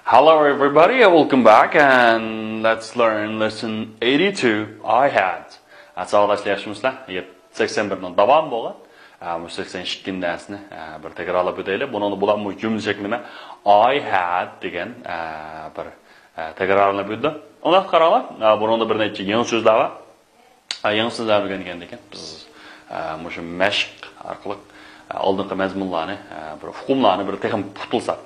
Hello everybody, welcome back and let's learn lesson 82 I had. Sağollaşmışlar. 81'nin davam bo'lgan. 82 dersini bir tekrarlab o'taylik. Buni bular bu cümle şeklinde I had degan bir tekrarlab o'tdi. Uni qaranglar. Bunda bir necha yangi so'zlar bor. Yangi so'zlar o'rgangan ekan. Biz mushu mashq orqali oldingi mazmunlarni, bir hukmlarni bir texnik tutilsak.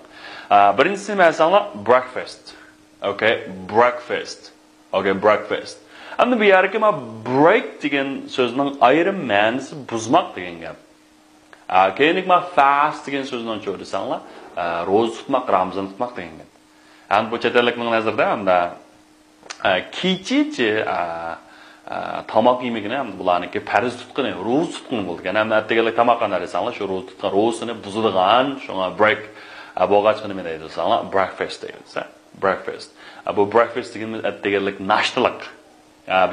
Birinchisi mesela breakfast. Okay, breakfast. Okay, breakfast. Endi bu yerga ma break degan so'zning ayrim ma'nosi buzmoq degan gap. Keyinlik ma fast degan so'zdan ko'rsanglar, ro'za tutmoq, Ramazon tutmoq degan gap. Endi bu chet ellikning nazarida hamda kechichi tamoq yemagini ham bularniki farz tutqini, ro'za tutqini bo'lgan. Hamda attegalik tamoqni desanglar, shu ro'za tutgan ro'zasini buzadigan, shunga break bo'lg'achqini men deydilar, breakfast deydi. Breakfast. Bu breakfast deganimiz attegalik nashtalik.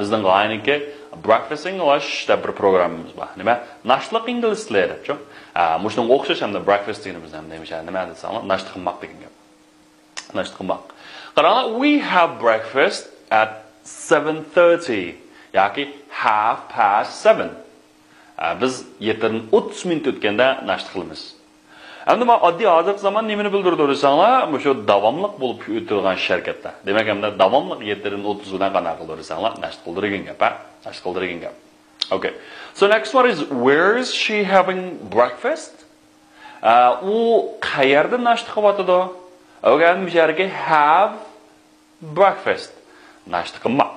Bizning g'oyaniki breakfast English deb bir programmamiz bor. Nima? Nashtalik ingliz tilida, chu. Mushunga o'xshash hamda breakfast deganimiz ham demiş, nima desanglar, nashta qilmoq degan gap. Nashta qilmoq. Qaranglar, we have breakfast at 7:30 yoki 7:30. Biz 7:30 minut o'tganda nashta qilamiz. Endi men oddiy hozir zaman nimani bildirdi desanglar, shu davomliq bo'lib o'tirgan sharkatda. Demak, hamda davomliq 7:30 bilan qanaqa qildi desanglar, nashta qildirgan gap, nashta qildirgan gap. Okay. So next one is where is she having breakfast? U qayerda nashta qilyotdi? Okay, bu yerga have breakfast. Nashta qilmoq.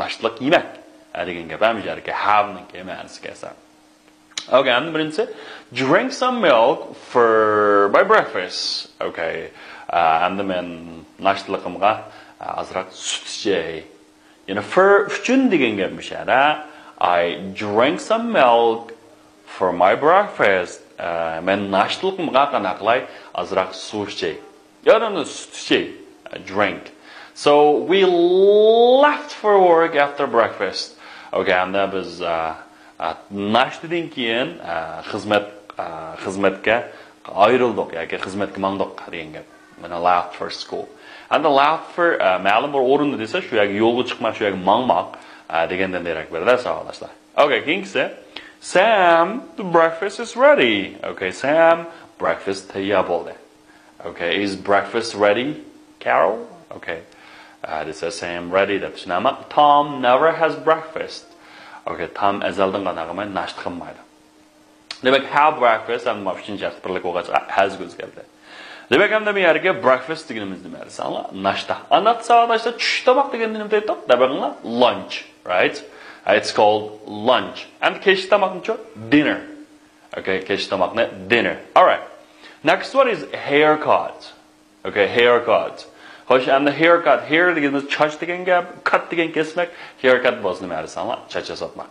Nashtalik yemak degan gap, bu yerga have ning ma'nosi kelsa. Okay, and birinchi drink some milk for my breakfast. Okay. And men nashtaligimga azroq sut ichay. Yani for uchun degan gap mishara. I drink some milk for my breakfast. Men nashtaligimga qanaqlay azroq sut ichay. Yani sut ichay. Drink. So we left for work after breakfast. Okay, and that was nashtadan keyin xizmatga ayrıldık yoki xizmatga mangdiq degan gap. Mana left for school. And the left for ma'lum bir o'rinda desa, shu yerga yo'lga chiqmoq, shu yerga mangmoq degandan derak beradi savolashlar. Okay, keyingisi Sam, the breakfast is ready. Okay, Sam, breakfast tayyor bo'ldi. Okay, is breakfast ready, Carol? Okay. This is Sam ready deb tushunaman. Tom never has breakfast. Okay, Tom azaldan qanaqamay nashta qilmaydi. Demak, have breakfast and mafshincha birlik o'g'ach has o'zgardi. Demak, hamda bu yerga breakfast deganimiz nima desanglar? Nashta. Anat savodashda tush tomoq deganni nima deydi? Dabaqinglar lunch, right? It's called lunch. And kech tomoqni dinner. Okay, kech tomoqni dinner. All right. Next one is haircut. Okay, haircut. Xo'sh, endi haircut, hair deganimiz choch degan gap, cut degan kesmak, haircut bo'lsa nima desanglar? Choch yasatmoq.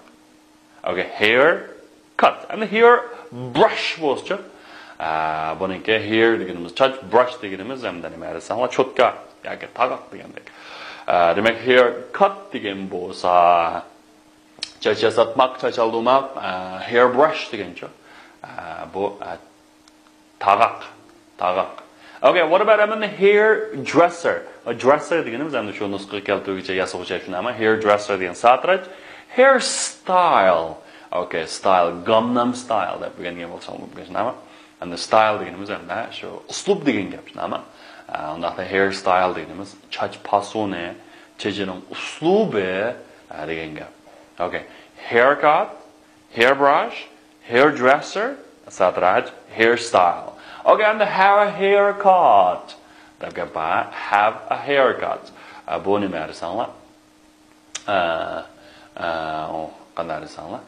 Okay, hair cut. Endi hair brush bo'lsa, buningki hair deganimiz choch, brush deganimiz hamda nima desanglar? Cho'tka yoki tag'oq degandek. Demak, hair cut degan bo'lsa, choch yasatmoq, choch oldirmoq, hair brush degancha. Bu tag'oq. Okay, what about the hairdresser? A dresser deganimiz hamda shu nusxa keltiruvchi yasovchi shunami? Hairdresser degan satrach. Hairstyle. Okay, style, Gangnam style deb bilgan bo'lsam shunami? Hamda style deganimiz hamda shu uslub degan gap shunami? Unda hairstyle deganimiz choch pasoni, chechining uslubi degan gap. Okay, haircut, hairbrush, hairdresser, satrach, hairstyle. Okay, and have a haircut. Have a haircut. Bu nima desanglar? Qanday desanglar?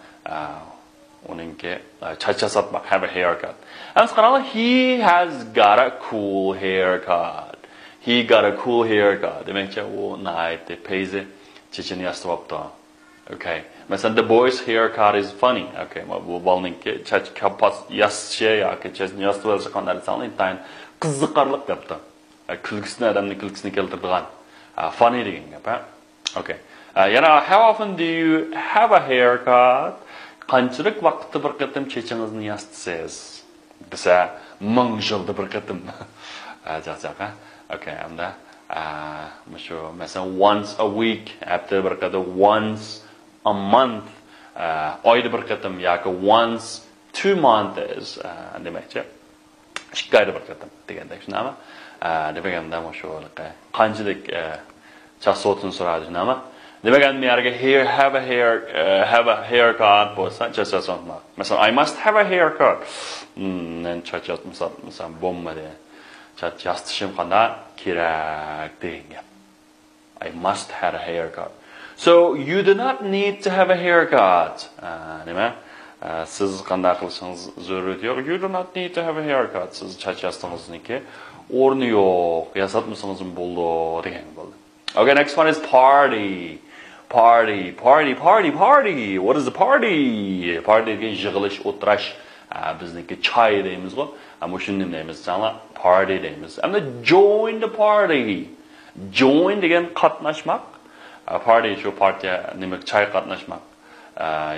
Uningki choch yasatmoq, have a haircut. And qaranglar, he has got a cool haircut. He got a cool haircut. Demakchi u night payzi chechini yastabopti. Okay. Mesela the boy's haircut is funny. Okay, bu balninki choch kapas yasshi yoki chechni yastabolish qanday desanglar, intayin qiziqarli debdi. Kulgisini odamning kulgisini keltiradigan. Funny degan gap, ha? Okay. How often do you have a haircut? Qanchalik vaqtda bir qatim chechingizni yastasiz? Desa, 1000 yilda bir qatim. Okay, hamda shu masalan once a week, haftada bir qator once a month, oyda bir qatim yoki once 2 months demakchi. 2 oyda bir qatim degandek shunami? Deganda shu qanchalik chasotini so'radi shunami? Demak, men here have a haircut bo'lsa, chasotma. Masalan, I must have a haircut. Men chachat masalan bo'lmadi. Chastishim qanday kerak degan gap. I must have a haircut. So you do not need to have a haircut. Nima? Siz qanday qilishingiz zarur yo'q. You do not need to have a haircut. Siz chachastingizniki o'rni yo'q. Yasatmasangiz bo'ldi degan bo'ldi. Okay, next one is party. Party. What is the party? Party degan yig'ilish, o'tirish. Bizniki choy deymiz-ku. Ama shuni deymiz, sana party deymiz. Hamda join the party. Join degan qatnashmak. Party shu partiya nima choy qatnashmak.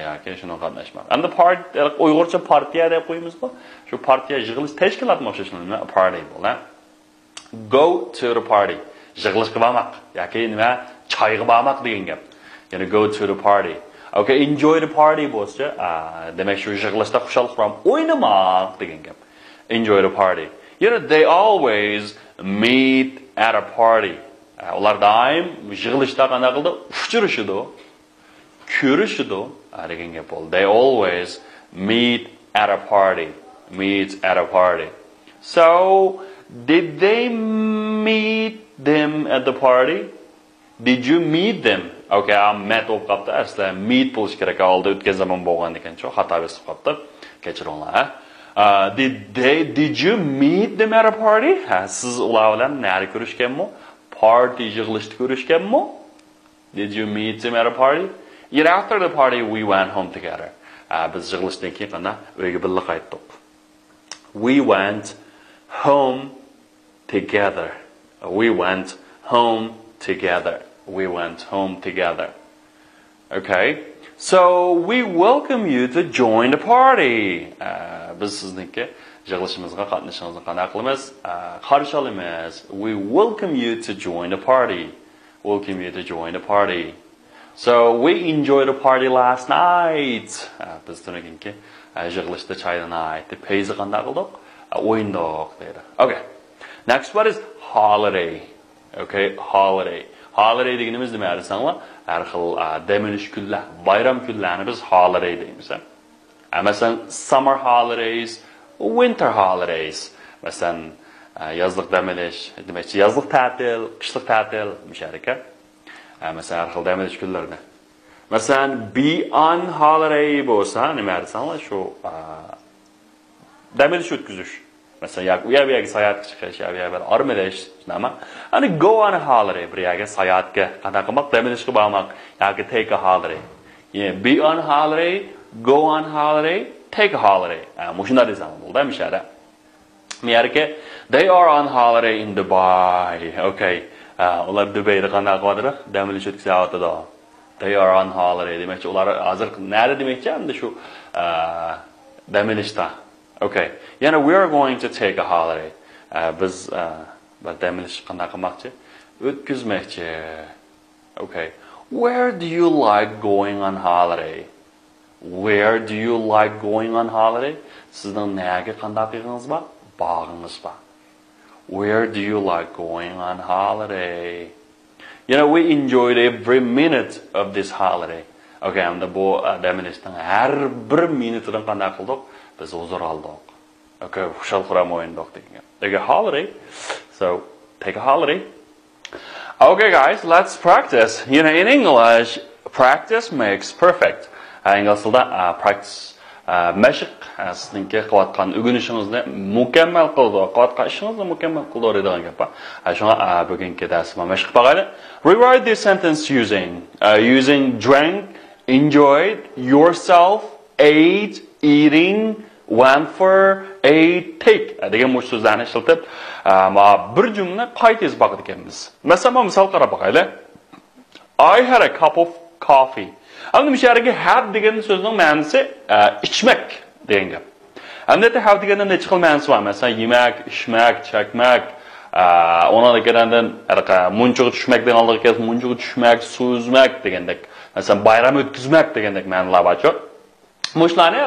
Yoki shuni qatnashmak. Hamda party Uyg'urcha partiya deb qo'yamiz-ku. Shu partiya yig'ilish tashkilotmi o'xshashini party bo'la. Go to the party. Yig'ilishga bormak yoki nima choyga bormak degan gap. Ya'ni go to the party. Okay, enjoy the party bo'lsa, demak shu yig'ilishda xushalik bilan o'ynamak degan gap. Enjoy the party. You know, they always meet at a party. Ular doim yig'ilishda qanday qildi? Uchrashidi, ko'rishidi degan gap bo'ldi. They always meet at a party. Meet at a party. So, did they meet them at the party? Did you meet them? Okay, I'm met o'p qapti. Asla meet bo'lish kerak. Oldi o'tgan zaman bo'lgan ekan-ku, xato besib qapti. Kechiringlar. Did you meet them at a party? Siz ular bilan nari ko'rishganmi? Party yig'ilishda ko'rishganmi? Did you meet them at a party? Yet after the party we went home together. Biz yig'ilishdan keyin qana uyga birga qaytdik. We went home together. We went home together. We went home together. Okay? So we welcome you to join the party. Biz sizniki yig'ilishimizga qatnashishingizni qanday qilamiz? Qarshi olamiz. We welcome you to join the party. Welcome you to join the party. So we enjoyed the party last night. Biz tunukinki yig'ilishda choydan aytdi. Payzi qanday qildik? O'yindoq deydi. Okay. Next one is holiday. Okay, holiday. Holiday deganimiz nima desanglar? Har xil dam olish kunlar, bayram kunlarini biz holiday deymiz. Masalan, summer holidays, winter holidays. Masalan, yozlik dam olish, demakchi yozlik ta'til, qishlik ta'til musharaka. Masalan, har xil dam olish kunlarida. Masalan, be on holiday bo'lsa, nima desanglar? Shu dam olish o'tkazish. Mesela u yerga sayohatga chiqish, u yerga armalash, nima? Ani go on a holiday, bir yerga sayohatga qanday qilmoq, damlashga bormoq, yoki take a holiday. Yeah, be on holiday, go on holiday, take a holiday. Mushunda desam bo'ldi, mishara. Miyarga they are on holiday in Dubai. Okay. Ular Dubayda qanday qiladi? Damlash o'tkazayotdi. They are on holiday. Demakchi ular hozir nari demakchi, endi shu damlashda. Okay. Yana we are going to take a holiday. Biz damlash qanday qilmoqchi? O'tkazmoqchi. Okay. Where do you like going on holiday? Where do you like going on holiday? Sizning nega qanday qilganingiz bor? Bog'ingiz bor. Where do you like going on holiday? You know, we enjoyed every minute of this holiday. Okay, endi bu damlashdan har bir minutidan qanday qildik? Biz huzur oldik. Okay, xushal quram o'yindik degan. Take a holiday. So, take a holiday. Okay, guys, let's practice. You know, in English, practice makes perfect. Ingliz tilida practice mashq sizningki qilayotgan o'rganishingizni mukammal qildi, qilayotgan ishingizni mukammal qildi degan gap. Shunga bugungi darsimiz mashq qiladi. Rewrite this sentence using drank, enjoyed, yourself, ate, eating, went for, ate, take degan mush so'zlarni ishlatib, bir jumla qaytiz baqid ekanmiz. Masalan, misol qarab boqaylik. I had a cup of coffee. Endi misharga have degan so'zning ma'nosi ichmak degan gap. Endi have degandan necha xil ma'nosi bor? Masalan, yemak, ichmak, chakmak, Ona gelenden munchuga tushmakdan oldiga kelib munchuga tushmak, so'zmak degandek, masalan bayram o'tkazmak degandek ma'nolar bor. Mushlarni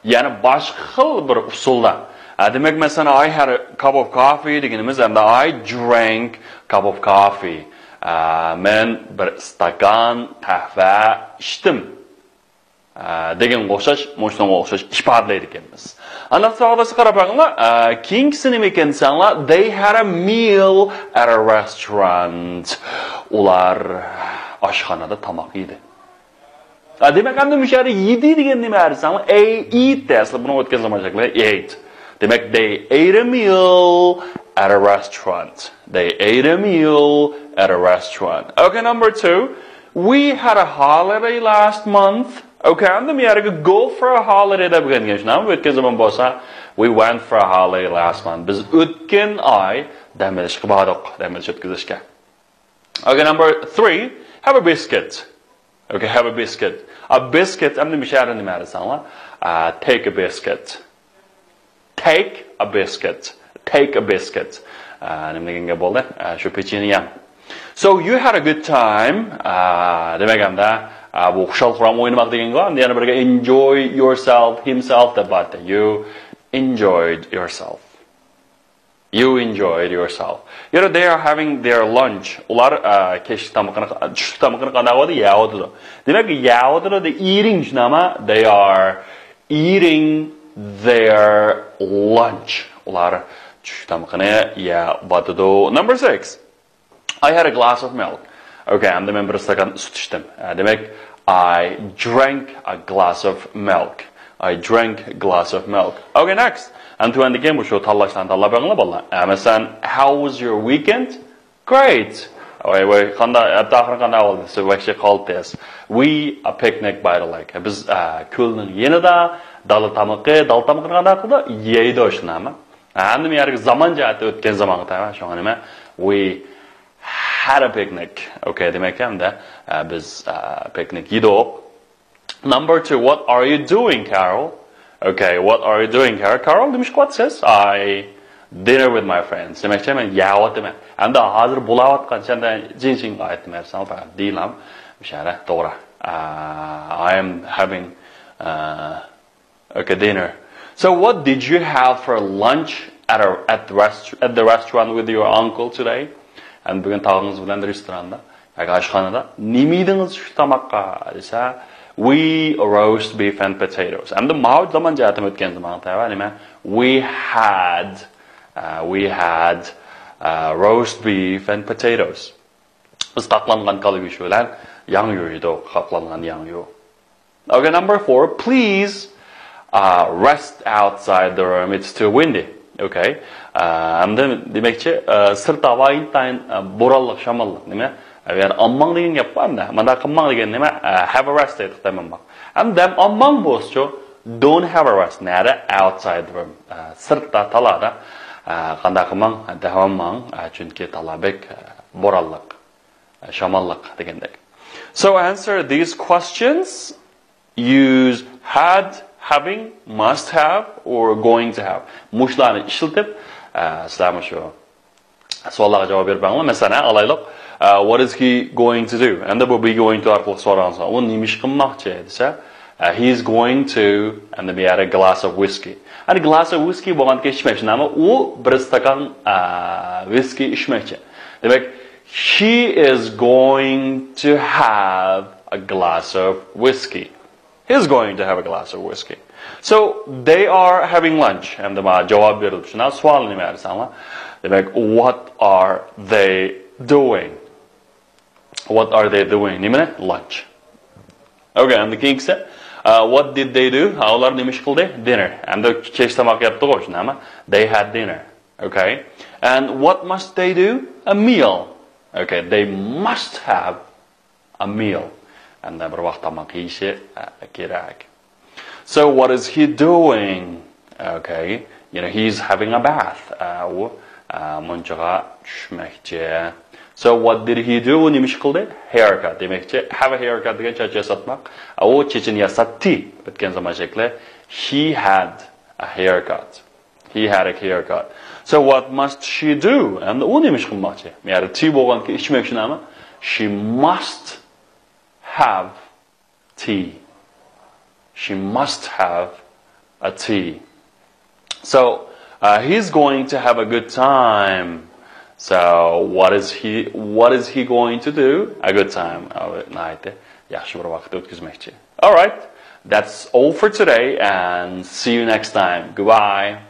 yana boshqa xil bir usulda. Demak, masalan, I had a cup of coffee deganimiz hamda I drank a cup of coffee. Men bir stakan qahva ichdim. Degan o'xshash, mushunga o'xshash ifodalaydi ekanmiz. Ana savdosi qarab bag'inglar, keyingisi nima ekan desanglar, they had a meal at a restaurant. Ular oshxonada tamoq yedi. Demak, hamda mushari yedi degan nima desanglar, eat asli buni o'tkazilmashaklar, ate. Demak, they ate a meal at a restaurant. They ate a meal at a restaurant. Okay, number 2. We had a holiday last month. Okay, and then we had to go for a holiday that began now. We went for a holiday last month. Biz o'tgan oy dam olishga bordik, dam olish o'tkazishga. Okay, number 3. Have a biscuit. Okay, have a biscuit. A biscuit, I'm the share nima desanglar. Take a biscuit. Take a biscuit. Take a biscuit. Nima deganga bo'ldi? Shu pechenye. So you had a good time. Demaganda bu xushal-xuram o'ynamoq deganga, yana birga enjoy yourself, himself deb aytdi. You enjoyed yourself. You enjoyed yourself. You know, they are having their lunch. Ular kechki tamoqni, tushlik tamoqni qanday qiladi? Yeydi. Demak, yeydi de eating nima? They are eating their lunch. Ular tushlik tamoqni yeydi. Number 6. I had a glass of milk. Okay, I'm the member of stakan sut ichdim. Demak, I drank a glass of milk. I drank a glass of milk. Okay, next. And to end again, we should tell us how was your weekend? Great. So we actually called this. We a picnic by the lake. Biz kulning yenida dalatamaqi qanda qildi, yeydi o'shnami. Endi men yerga zaman jihati o'tgan zamonga tava, shu nima? We had a picnic. Okay, demak hamda biz picnic yedik. Number 2, what are you doing, Carol? Okay, what are you doing, Carol? Carol, what says? I dinner with my friends. Demak, men yeyapman. Endi hozir bo'layotgan senda jinsing aytmaysan, faqat deylam. Mishara, to'g'ri. I am having okay, dinner. So what did you have for lunch at the restaurant with your uncle today? And bugun tog'ingiz bilan restoranda, yoki oshxonada nima yedingiz shu tamoqqa desa, we roast beef and potatoes. And the mouth zaman jatim o'tgan zamonda nima? We had roast beef and potatoes. Biz taqlangan qalish bilan yangyu yedik, qaqlangan yangyu. Okay, number 4, please rest outside the room. It's too windy. Okay. And then demakchi sirta vaintain boralliq shamalliq nima? Agar ammang degan gap borda. Mana qimmang degan nima? Have a rest deydi tamamma. And then ammang bo'lsa, don't have a rest. Nada outside the room. Sirta talada qanday qimmang? Davammang chunki talabek boralliq shamalliq degandek. So answer these questions. Use had, having, must have, or going to have. Mushlarni ishlatib, sizlar shu savollarga javob berib banglar. Masalan, alaylik, what is he going to do? And bu be going to orqali so'ragansa, u nima ish qilmoqchi desa, he is going to, and then a glass of whiskey. And a glass of whiskey bo'lganki ichmoqchi, nima? U bir stakan whiskey ichmoqchi. Demak, she is going to have a glass of whiskey. He's going to have a glass of whiskey. So they are having lunch. And the jawab berilib shuna savol nima desanlar? Demak, what are they doing? What are they doing? Nima? Lunch. Okay, and the king said, what did they do? Ular nima ish qildi? Dinner. And the kech tamoq yeyapti qo'y shunami? They had dinner. Okay? And what must they do? A meal. Okay, they must have a meal. And then so what is he doing? Okay, you know, he's having a bath. So what did he do? Haircut. Have a haircut. He had a haircut. He had a haircut. So what must she do? And u nima ish qilmoqchi? Ya'ni tea bo'lganki ichmak shunami? She must have tea. She must have a tea. So he's going to have a good time. So what is he going to do? A good time. Yaxshi bir vaqt o'tkazmoqchi. All right. That's all for today and see you next time. Goodbye.